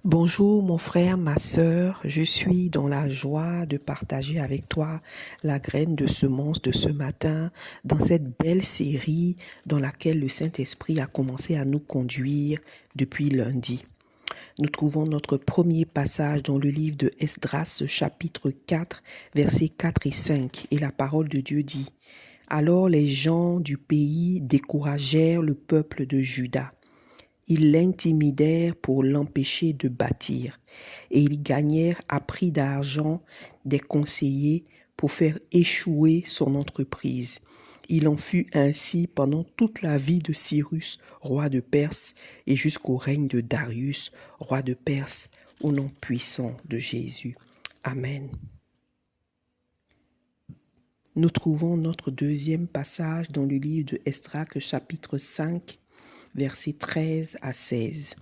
Bonjour mon frère, ma sœur, je suis dans la joie de partager avec toi la graine de semence de ce matin dans cette belle série dans laquelle le Saint-Esprit a commencé à nous conduire depuis lundi. Nous trouvons notre premier passage dans le livre de Esdras, chapitre 4, versets 4 et 5, et la parole de Dieu dit: Alors les gens du pays découragèrent le peuple de Juda. Ils l'intimidèrent pour l'empêcher de bâtir, et ils gagnèrent à prix d'argent des conseillers pour faire échouer son entreprise. Il en fut ainsi pendant toute la vie de Cyrus, roi de Perse, et jusqu'au règne de Darius, roi de Perse, au nom puissant de Jésus. Amen. Nous trouvons notre deuxième passage dans le livre de Esdras, chapitre 5, versets 13 à 16.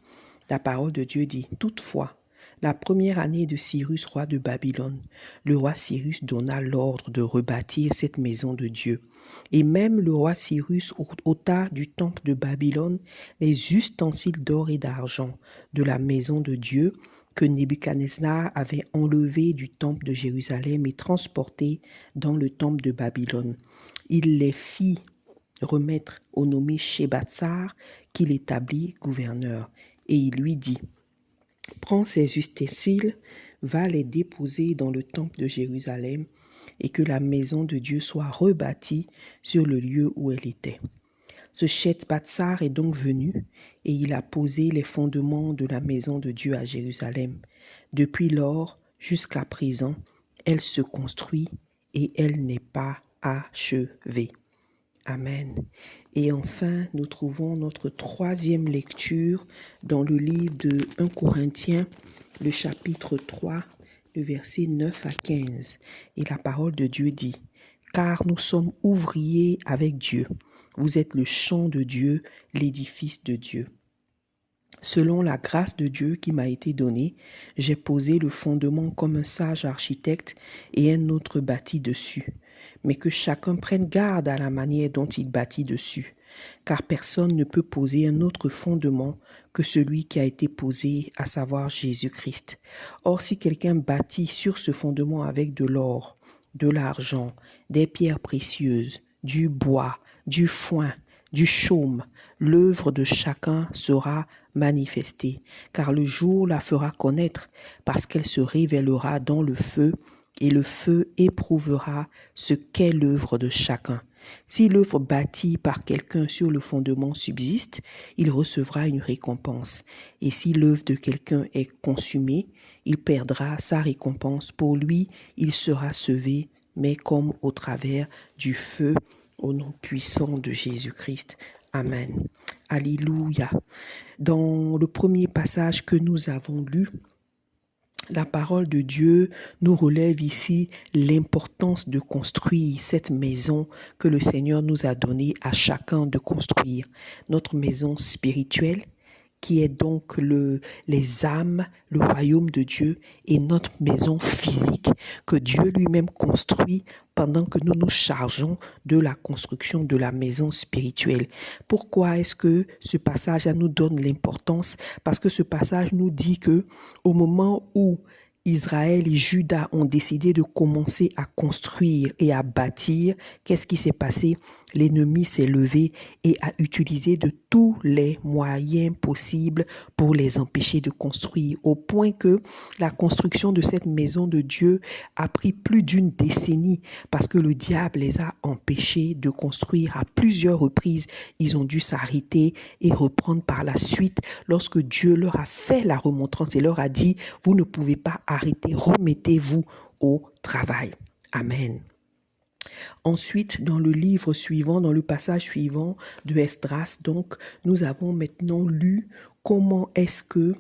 La parole de Dieu dit: Toutefois, la première année de Cyrus, roi de Babylone, le roi Cyrus donna l'ordre de rebâtir cette maison de Dieu. Et même le roi Cyrus ôta du temple de Babylone les ustensiles d'or et d'argent de la maison de Dieu que Nebuchadnezzar avait enlevés du temple de Jérusalem et transportés dans le temple de Babylone. Il les fit remettre au nommé Shebatsar, qu'il établit gouverneur. Et il lui dit: Prends ces ustensiles, va les déposer dans le temple de Jérusalem, et que la maison de Dieu soit rebâtie sur le lieu où elle était. Ce Shebatsar est donc venu, et il a posé les fondements de la maison de Dieu à Jérusalem. Depuis lors jusqu'à présent, elle se construit et elle n'est pas achevée. Amen. Et enfin, nous trouvons notre troisième lecture dans le livre de 1 Corinthiens, le chapitre 3, le verset 9 à 15. Et la parole de Dieu dit: Car nous sommes ouvriers avec Dieu. Vous êtes le champ de Dieu, l'édifice de Dieu. Selon la grâce de Dieu qui m'a été donnée, j'ai posé le fondement comme un sage architecte et un autre bâtit dessus. Mais que chacun prenne garde à la manière dont il bâtit dessus, car personne ne peut poser un autre fondement que celui qui a été posé, à savoir Jésus-Christ. Or, si quelqu'un bâtit sur ce fondement avec de l'or, de l'argent, des pierres précieuses, du bois, du foin, du chaume, l'œuvre de chacun sera manifestée, car le jour la fera connaître, parce qu'elle se révélera dans le feu, et le feu éprouvera ce qu'est l'œuvre de chacun. Si l'œuvre bâtie par quelqu'un sur le fondement subsiste, il recevra une récompense. Et si l'œuvre de quelqu'un est consumée, il perdra sa récompense. Pour lui, il sera sauvé, mais comme au travers du feu, au nom puissant de Jésus-Christ. Amen. Alléluia. Dans le premier passage que nous avons lu, la parole de Dieu nous relève ici l'importance de construire cette maison que le Seigneur nous a donnée à chacun de construire. Notre maison spirituelle, qui est donc les âmes, le royaume de Dieu, et notre maison physique que Dieu lui-même construit pendant que nous nous chargeons de la construction de la maison spirituelle. Pourquoi est-ce que ce passage nous donne l'importance? Parce que ce passage nous dit que au moment où Israël et Juda ont décidé de commencer à construire et à bâtir, qu'est-ce qui s'est passé? L'ennemi s'est levé et a utilisé de tous les moyens possibles pour les empêcher de construire, au point que la construction de cette maison de Dieu a pris plus d'une décennie, parce que le diable les a empêchés de construire à plusieurs reprises. Ils ont dû s'arrêter et reprendre par la suite lorsque Dieu leur a fait la remontrance et leur a dit: vous ne pouvez pas arrêter, remettez-vous au travail. Amen. Ensuite, dans le livre suivant, dans le passage suivant de Esdras, donc, nous avons maintenant lu comment est-ce que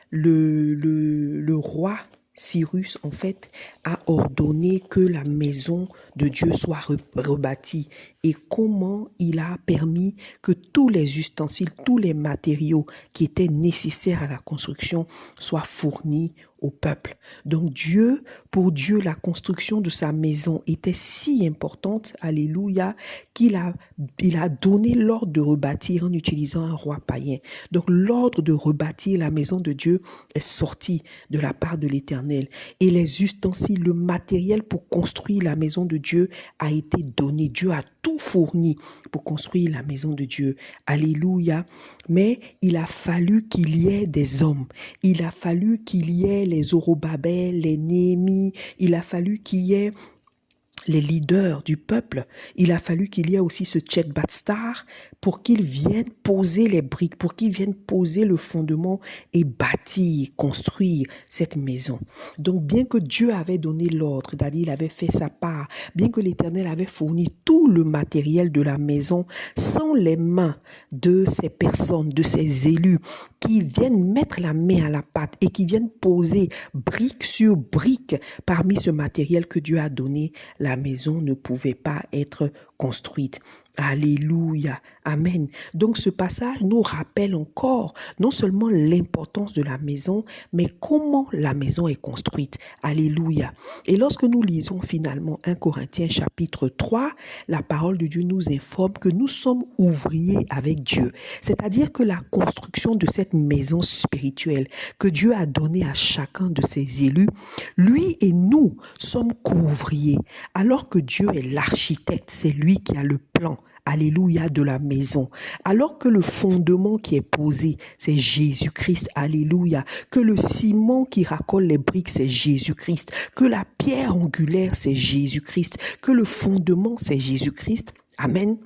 le roi Cyrus, en fait, a ordonné que la maison de Dieu soit rebâtie. et comment il a permis que tous les ustensiles, tous les matériaux qui étaient nécessaires à la construction soient fournis au peuple. Donc pour Dieu, la construction de sa maison était si importante, alléluia, il a donné l'ordre de rebâtir en utilisant un roi païen. Donc l'ordre de rebâtir la maison de Dieu est sorti de la part de l'Éternel. Et les ustensiles, le matériel pour construire la maison de Dieu a été donné. Dieu a tout fourni pour construire la maison de Dieu. Alléluia. Mais il a fallu qu'il y ait des hommes. Il a fallu qu'il y ait les Zorobabel, les Néhémie. Il a fallu qu'il y ait les leaders du peuple. Il a fallu qu'il y ait aussi ce Tchekbatstar pour qu'ils viennent poser les briques, pour qu'ils viennent poser le fondement et bâtir, construire cette maison. Donc, bien que Dieu avait donné l'ordre, c'est-à-dire il avait fait sa part, bien que l'Éternel avait fourni tout le matériel de la maison, sans les mains de ces personnes, de ces élus qui viennent mettre la main à la pâte et qui viennent poser brique sur brique parmi ce matériel que Dieu a donné, la maison ne pouvait pas être construite. Alléluia. Amen. Donc ce passage nous rappelle encore non seulement l'importance de la maison, mais comment la maison est construite. Alléluia. Et lorsque nous lisons finalement 1 Corinthiens chapitre 3, la parole de Dieu nous informe que nous sommes ouvriers avec Dieu. C'est-à-dire que la construction de cette maison spirituelle que Dieu a donnée à chacun de ses élus, lui et nous sommes co-ouvriers. Alors que Dieu est l'architecte, c'est lui qui a le plan. Alléluia, de la maison. Alors que le fondement qui est posé, c'est Jésus-Christ. Alléluia. Que le ciment qui racole les briques, c'est Jésus-Christ. Que la pierre angulaire, c'est Jésus-Christ. Que le fondement, c'est Jésus-Christ. Amen.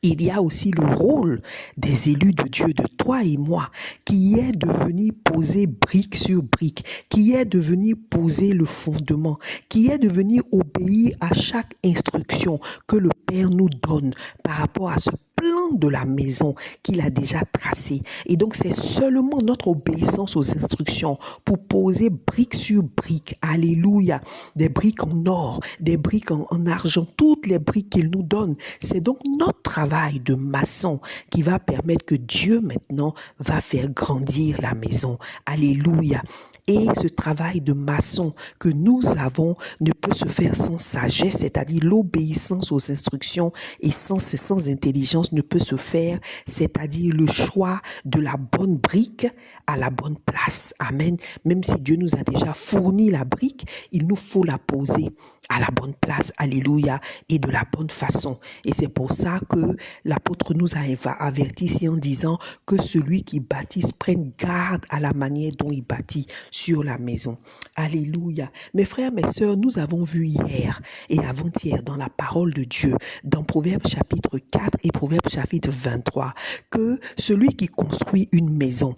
Il y a aussi le rôle des élus de Dieu, de toi et moi, qui est de venir poser brique sur brique, qui est de venir poser le fondement, qui est de venir obéir à chaque instruction que le Père nous donne par rapport à ce plan de la maison qu'il a déjà tracé. Et donc, c'est seulement notre obéissance aux instructions pour poser brique sur brique. Alléluia. Des briques en or, des briques en argent, toutes les briques qu'il nous donne. C'est donc notre travail de maçon qui va permettre que Dieu maintenant va faire grandir la maison. Alléluia. Et ce travail de maçon que nous avons ne peut se faire sans sagesse, c'est-à-dire l'obéissance aux instructions, et sans intelligence ne peut se faire, c'est-à-dire le choix de la bonne brique à la bonne place. Amen. Même si Dieu nous a déjà fourni la brique, il nous faut la poser à la bonne place. Alléluia. Et de la bonne façon. Et c'est pour ça que l'apôtre nous a avertis ici en disant que celui qui bâtisse prenne garde à la manière dont il bâtit sur la maison. Alléluia. Mes frères, mes sœurs, nous avons vu hier et avant-hier dans la parole de Dieu, dans Proverbes chapitre 4 et Proverbes chapitre 23, que celui qui construit une maison,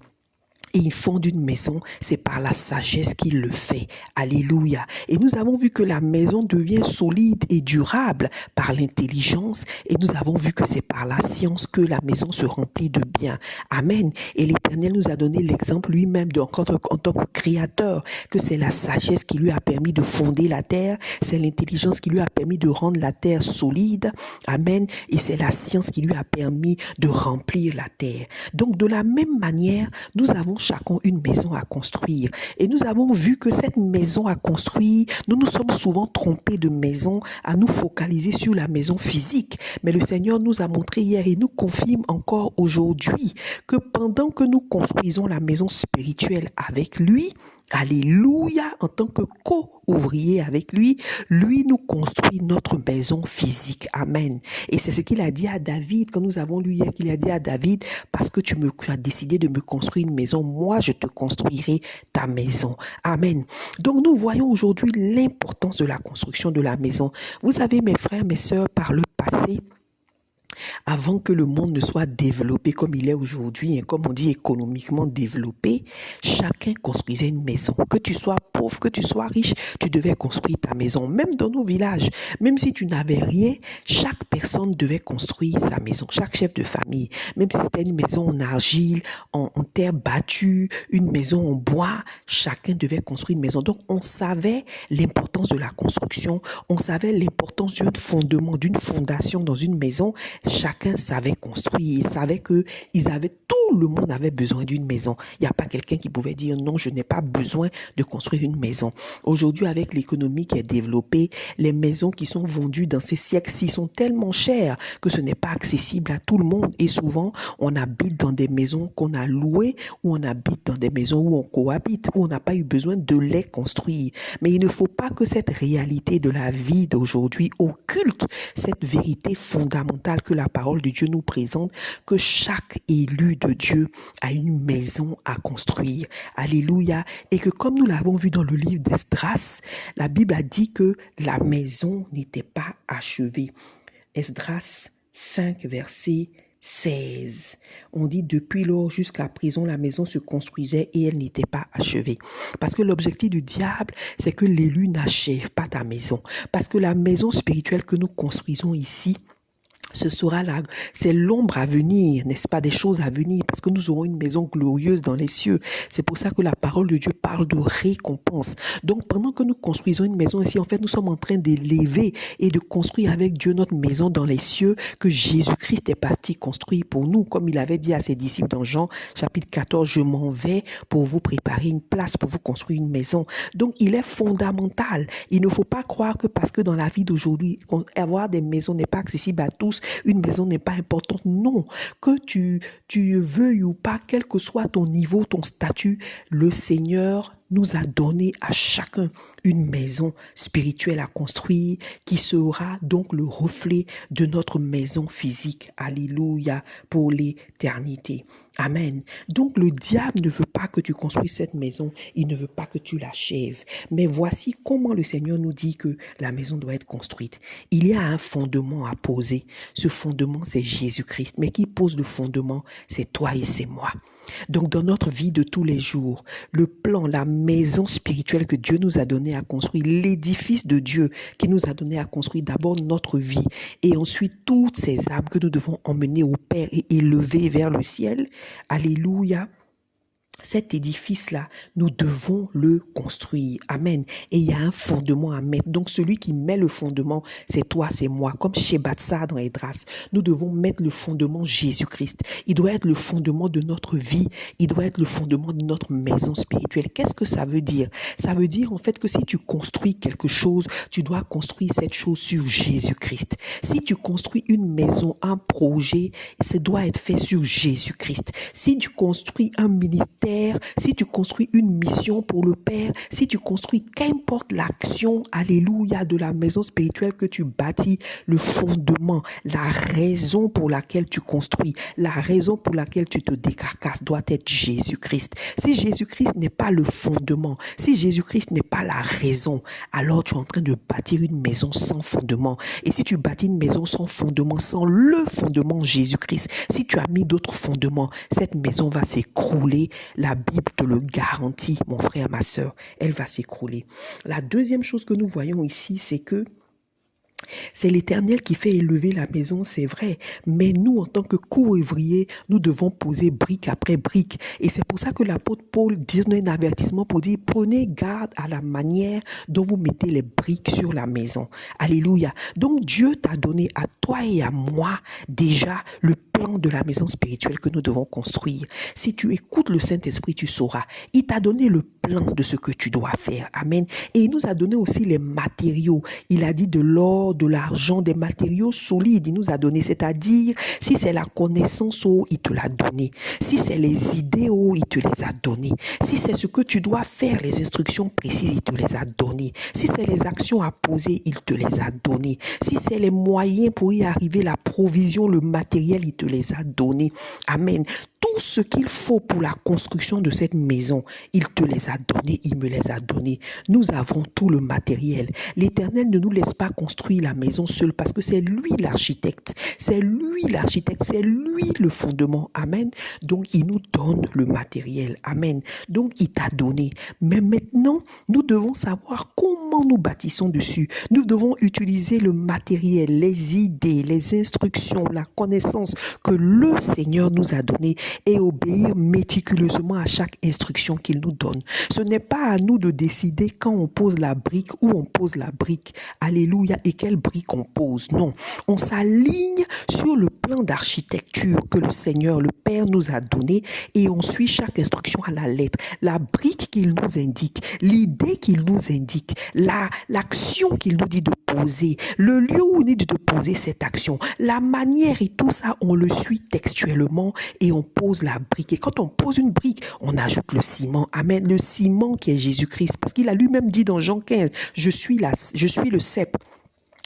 et il fonde une maison, c'est par la sagesse qu'il le fait. Alléluia. Et nous avons vu que la maison devient solide et durable par l'intelligence. Et nous avons vu que c'est par la science que la maison se remplit de bien. Amen. Et l'Éternel nous a donné l'exemple lui-même en tant que créateur, que c'est la sagesse qui lui a permis de fonder la terre. C'est l'intelligence qui lui a permis de rendre la terre solide. Amen. Et c'est la science qui lui a permis de remplir la terre. Donc de la même manière, nous avons chacun une maison à construire. Et nous avons vu que cette maison à construire, nous nous sommes souvent trompés de maison à nous focaliser sur la maison physique. Mais le Seigneur nous a montré hier et nous confirme encore aujourd'hui que pendant que nous construisons la maison spirituelle avec lui, alléluia, en tant que co-ouvrier avec lui, lui nous construit notre maison physique. Amen. Et c'est ce qu'il a dit à David, quand nous avons lu hier qu'il a dit à David, parce que tu as décidé de me construire une maison, moi je te construirai ta maison. Amen. Donc nous voyons aujourd'hui l'importance de la construction de la maison. Vous savez, mes frères, mes sœurs, par le passé, avant que le monde ne soit développé comme il est aujourd'hui, et comme on dit économiquement développé, chacun construisait une maison. Que tu sois pauvre, que tu sois riche, tu devais construire ta maison. Même dans nos villages, même si tu n'avais rien, chaque personne devait construire sa maison. Chaque chef de famille, même si c'était une maison en argile, en terre battue, une maison en bois, chacun devait construire une maison. Donc, on savait l'importance de la construction, on savait l'importance d'un fondement, d'une fondation dans une maison. Chacun savait construire, il savait que tout le monde avait besoin d'une maison. Il n'y a pas quelqu'un qui pouvait dire non, je n'ai pas besoin de construire une maison. Aujourd'hui, avec l'économie qui est développée, les maisons qui sont vendues dans ces siècles-ci sont tellement chères que ce n'est pas accessible à tout le monde. Et souvent, on habite dans des maisons qu'on a louées ou on habite dans des maisons où on cohabite, où on n'a pas eu besoin de les construire. Mais il ne faut pas que cette réalité de la vie d'aujourd'hui occulte cette vérité fondamentale que la parole de Dieu nous présente, que chaque élu de Dieu a une maison à construire. Alléluia. Et que comme nous l'avons vu dans le livre d'Esdras, la Bible a dit que la maison n'était pas achevée. Esdras 5, verset 16. On dit depuis lors jusqu'à présent la maison se construisait et elle n'était pas achevée. Parce que l'objectif du diable, c'est que l'élu n'achève pas ta maison. Parce que la maison spirituelle que nous construisons ici, c'est l'ombre à venir, n'est-ce pas, des choses à venir, parce que nous aurons une maison glorieuse dans les cieux. C'est pour ça que la parole de Dieu parle de récompense. Donc, pendant que nous construisons une maison ici, en fait, nous sommes en train d'élever et de construire avec Dieu notre maison dans les cieux que Jésus-Christ est parti construire pour nous, comme il avait dit à ses disciples dans Jean, chapitre 14, je m'en vais pour vous préparer une place, pour vous construire une maison. Donc, il est fondamental. Il ne faut pas croire que parce que dans la vie d'aujourd'hui, avoir des maisons n'est pas accessible à tous, une maison n'est pas importante. Non, que tu veuilles ou pas, quel que soit ton niveau, ton statut, le Seigneur nous a donné à chacun une maison spirituelle à construire qui sera donc le reflet de notre maison physique. Alléluia, pour l'éternité. Amen. Donc le diable ne veut pas que tu construises cette maison, il ne veut pas que tu l'achèves. Mais voici comment le Seigneur nous dit que la maison doit être construite. Il y a un fondement à poser. Ce fondement, c'est Jésus-Christ. Mais qui pose le fondement? C'est toi et c'est moi. Donc dans notre vie de tous les jours, le plan, la maison spirituelle que Dieu nous a donné à construire, l'édifice de Dieu qui nous a donné à construire d'abord notre vie et ensuite toutes ces âmes que nous devons emmener au Père et élever vers le ciel. Alléluia. Cet édifice-là, nous devons le construire. Amen. Et il y a un fondement à mettre. Donc, celui qui met le fondement, c'est toi, c'est moi. Comme chez Batsa dans Esdras, nous devons mettre le fondement Jésus-Christ. Il doit être le fondement de notre vie. Il doit être le fondement de notre maison spirituelle. Qu'est-ce que ça veut dire? Ça veut dire en fait que si tu construis quelque chose, tu dois construire cette chose sur Jésus-Christ. Si tu construis une maison, un projet, ça doit être fait sur Jésus-Christ. Si tu construis un ministère, si tu construis une mission pour le Père, si tu construis qu'importe l'action, alléluia, de la maison spirituelle que tu bâtis, le fondement, la raison pour laquelle tu construis, la raison pour laquelle tu te décarcasses doit être Jésus-Christ. Si Jésus-Christ n'est pas le fondement, si Jésus-Christ n'est pas la raison, alors tu es en train de bâtir une maison sans fondement. Et si tu bâtis une maison sans fondement, sans le fondement Jésus-Christ, si tu as mis d'autres fondements, cette maison va s'écrouler. La Bible te le garantit, mon frère, ma sœur, elle va s'écrouler. La deuxième chose que nous voyons ici, c'est que c'est l'Éternel qui fait élever la maison, c'est vrai. Mais nous, en tant que co-ouvriers, nous devons poser brique après brique. Et c'est pour ça que l'apôtre Paul donne un avertissement pour dire, prenez garde à la manière dont vous mettez les briques sur la maison. Alléluia. Donc Dieu t'a donné à toi et à moi déjà le plan de la maison spirituelle que nous devons construire. Si tu écoutes le Saint-Esprit, tu sauras. Il t'a donné le plan de ce que tu dois faire. Amen. Et il nous a donné aussi les matériaux. Il a dit de l'or, de l'argent, des matériaux solides. Il nous a donné, c'est-à-dire, si c'est la connaissance, il te l'a donné. Si c'est les idées, il te les a données. Si c'est ce que tu dois faire, les instructions précises, il te les a données. Si c'est les actions à poser, il te les a données. Si c'est les moyens pour y arriver, la provision, le matériel, il te les a donnés. Amen. tout ce qu'il faut pour la construction de cette maison, il te les a donnés, il me les a donnés. Nous avons tout le matériel. L'Éternel ne nous laisse pas construire la maison seul parce que c'est lui l'architecte. C'est lui l'architecte, c'est lui le fondement. Amen. Donc, il nous donne le matériel. Amen. Donc, il t'a donné. Mais maintenant, nous devons savoir comment nous bâtissons dessus. Nous devons utiliser le matériel, les idées, les instructions, la connaissance que le Seigneur nous a donné et obéir méticuleusement à chaque instruction qu'il nous donne. Ce n'est pas à nous de décider quand on pose la brique, où on pose la brique. Alléluia. Et quelle brique on pose. Non. On s'aligne sur le plan d'architecture que le Seigneur, le Père nous a donné et on suit chaque instruction à la lettre. La brique qu'il nous indique, l'idée qu'il nous indique, l'action qu'il nous dit de poser, le lieu où il nous dit de poser cette action, la manière et tout ça, on le suit textuellement et on pose la brique. Et quand on pose une brique, on ajoute le ciment. Amen. Le ciment qui est Jésus-Christ. Parce qu'il a lui-même dit dans Jean 15, je suis le cep.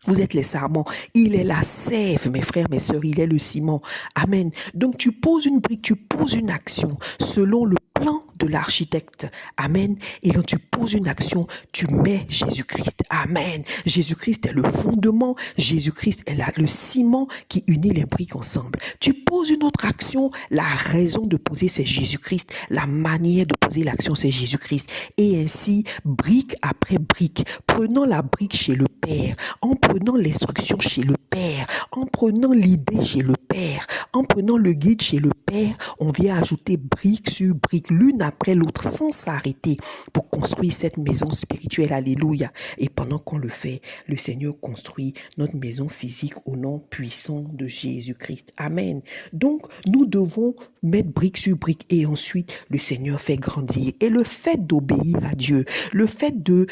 Vous êtes les sarments. Il est la sève, mes frères, mes sœurs. Il est le ciment. Amen. Donc, tu poses une brique, tu poses une action selon le plan de l'architecte. Amen. Et quand tu poses une action, tu mets Jésus-Christ. Amen. Jésus-Christ est le fondement. Jésus-Christ est le ciment qui unit les briques ensemble. Tu poses une autre action. La raison de poser, c'est Jésus-Christ. La manière de poser l'action, c'est Jésus-Christ. Et ainsi, brique après brique, prenant la brique chez le Père, en prenant l'instruction chez le Père, en prenant l'idée chez le Père, en prenant le guide chez le Père, on vient ajouter brique sur brique, l'une après l'autre, sans s'arrêter, pour construire cette maison spirituelle. Alléluia. Et pendant qu'on le fait, le Seigneur construit notre maison physique au nom puissant de Jésus-Christ. Amen. Donc, nous devons mettre brique sur brique et ensuite, le Seigneur fait grandir. Et le fait d'obéir à Dieu, le fait de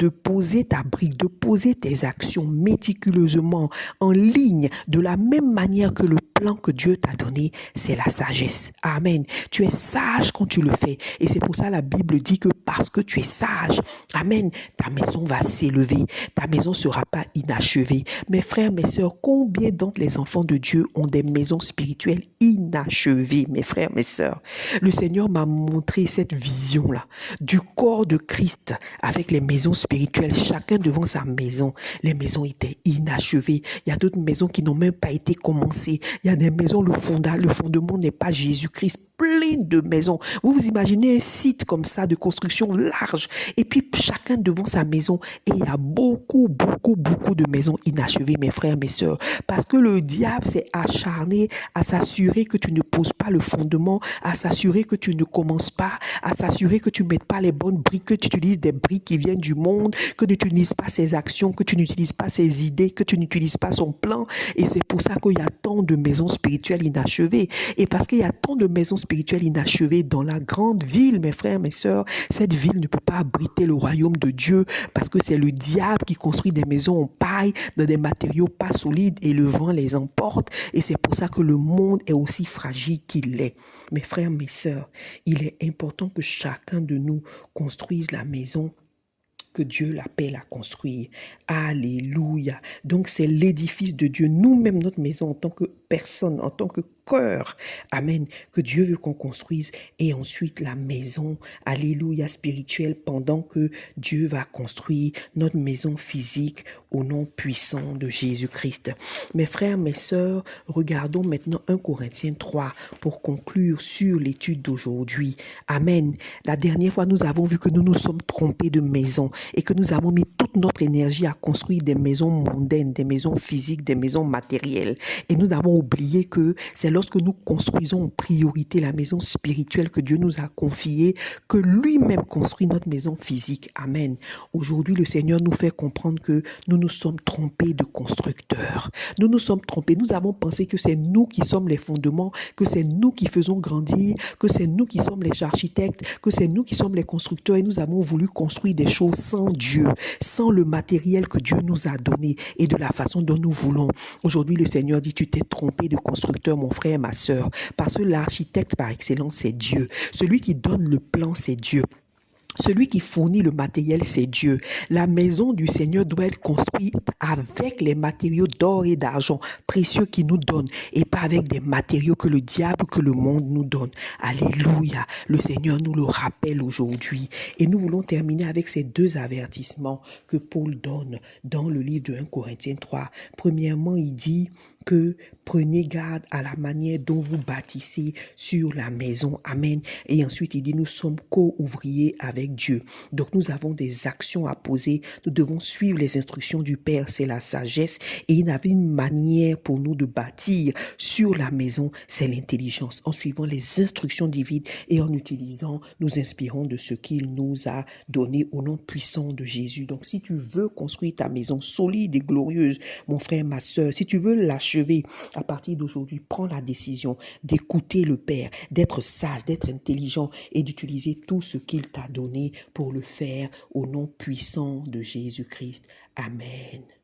poser ta brique, de poser tes actions méticuleusement en ligne, de la même manière que le plan que Dieu t'a donné, c'est la sagesse. Amen. Tu es sage quand tu le fais. Et c'est pour ça la Bible dit que parce que tu es sage, amen, ta maison va s'élever. Ta maison ne sera pas inachevée. Mes frères, mes sœurs, combien d'entre les enfants de Dieu ont des maisons spirituelles inachevées, mes frères, mes sœurs? Le Seigneur m'a montré cette vision-là du corps de Christ avec les maisons spirituelles, chacun devant sa maison. Les maisons étaient inachevées. Il y a d'autres maisons qui n'ont même pas été commencées. Il y a des maisons, le fondement n'est pas Jésus-Christ, plein de maisons. Vous vous imaginez un site comme ça de construction large et puis chacun devant sa maison et il y a beaucoup de maisons inachevées, mes frères, mes sœurs, parce que le diable s'est acharné à s'assurer que tu ne poses pas le fondement, à s'assurer que tu ne commences pas, à s'assurer que tu ne mettes pas les bonnes briques, que tu utilises des briques qui viennent du monde, que tu n'utilises pas ses actions, que tu n'utilises pas ses idées, que tu n'utilises pas son plan. Et c'est pour ça qu'il y a tant de maisons spirituelles inachevées. Et parce qu'il y a tant de maisons spirituelles inachevées dans la grande ville, mes frères, mes sœurs, cette ville ne peut pas abriter le royaume de Dieu parce que c'est le diable qui construit des maisons en paille, dans des matériaux pas solides et le vent les emporte. Et c'est pour ça que le monde est aussi fragile qu'il l'est. Mes frères, mes sœurs, il est important que chacun de nous construise la maison que Dieu l'appelle à construire. Alléluia. Donc c'est l'édifice de Dieu, nous-mêmes, notre maison en tant que personne, en tant que cœur, amen, que Dieu veut qu'on construise, et ensuite la maison, alléluia, spirituelle, pendant que Dieu va construire notre maison physique au nom puissant de Jésus-Christ. Mes frères, mes sœurs, regardons maintenant 1 Corinthiens 3 pour conclure sur l'étude d'aujourd'hui. Amen. La dernière fois, nous avons vu que nous nous sommes trompés de maison et que nous avons mis toute notre énergie à construire des maisons mondaines, des maisons physiques, des maisons matérielles. Et nous avons oublié que c'est lorsque nous construisons en priorité la maison spirituelle que Dieu nous a confiée, que lui-même construit notre maison physique. Amen. Aujourd'hui, le Seigneur nous fait comprendre que nous nous sommes trompés de constructeurs. Nous nous sommes trompés. Nous avons pensé que c'est nous qui sommes les fondements, que c'est nous qui faisons grandir, que c'est nous qui sommes les architectes, que c'est nous qui sommes les constructeurs, et nous avons voulu construire des choses sans Dieu, sans le matériel que Dieu nous a donné et de la façon dont nous voulons. Aujourd'hui, le Seigneur dit, tu t'es trompé de constructeur, mon frère, ma sœur, parce que l'architecte par excellence, c'est Dieu. Celui qui donne le plan, c'est Dieu. Celui qui fournit le matériel, c'est Dieu. La maison du Seigneur doit être construite avec les matériaux d'or et d'argent précieux qu'il nous donne et pas avec des matériaux que le diable, que le monde nous donne. Alléluia. Le Seigneur nous le rappelle aujourd'hui. Et nous voulons terminer avec ces deux avertissements que Paul donne dans le livre de 1 Corinthiens 3. Premièrement, il dit que prenez garde à la manière dont vous bâtissez sur la maison. Amen. Et ensuite, il dit, nous sommes co-ouvriers avec Dieu. Donc, nous avons des actions à poser. Nous devons suivre les instructions du Père. C'est la sagesse. Et il avait une manière pour nous de bâtir sur la maison. C'est l'intelligence. En suivant les instructions divines et en utilisant, nous inspirons de ce qu'il nous a donné au nom puissant de Jésus. Donc, si tu veux construire ta maison solide et glorieuse, mon frère, ma soeur, si tu veux l'achever, à partir d'aujourd'hui, prends la décision d'écouter le Père, d'être sage, d'être intelligent et d'utiliser tout ce qu'il t'a donné pour le faire au nom puissant de Jésus-Christ. Amen.